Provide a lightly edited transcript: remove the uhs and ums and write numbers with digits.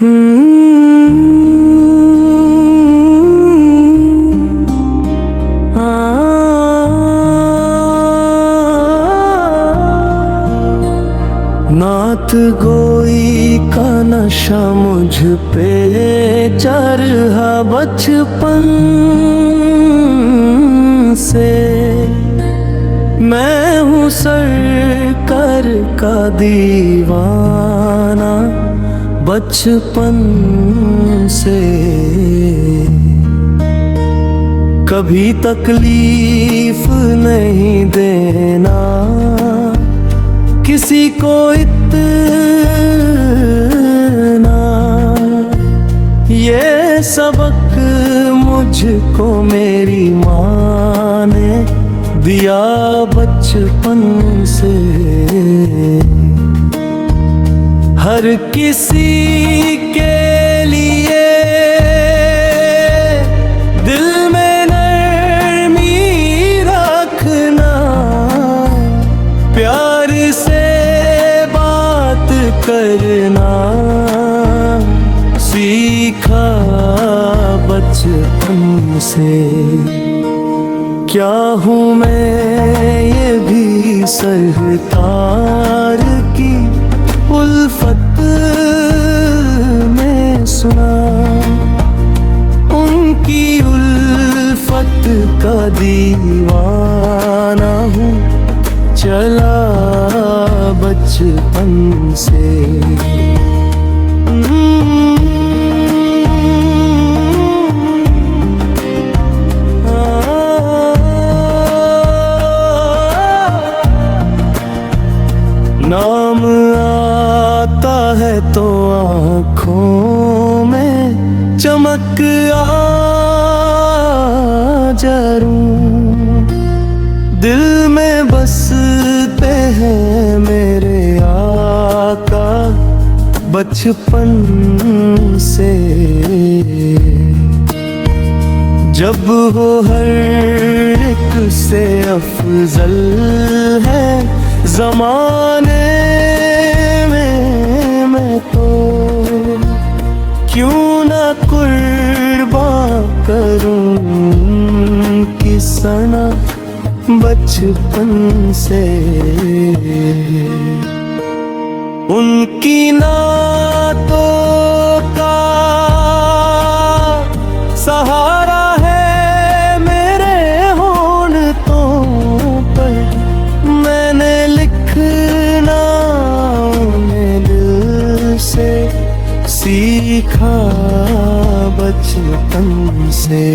नात गोई का नशा मुझ पे चढ़ा बचपन से। मैं हूँ सरकार का दीवाना बचपन से। कभी तकलीफ नहीं देना किसी को इतना, ये सबक मुझको मेरी माँ ने दिया बचपन से। हर किसी के लिए दिल में नरमी रखना, प्यार से बात करना सीखा बचपन से। क्या हूँ मैं ये भी सरकार की उल्फत में सुना, उनकी उल्फत का दीवाना हूँ चला बचपन से। नाम आता है तो आँखों में चमक आ जरूं, दिल में बसते हैं मेरे आका बचपन से। जब वो हर एक से अफजल है ज़माने में, मैं तो क्यों ना कुर्बान करूं कि सना बचपन से। उनकी नातों का सहारा है मेरे होंठों पर, मैंने लिखना उन्हें दिल से सीखा बचपन से।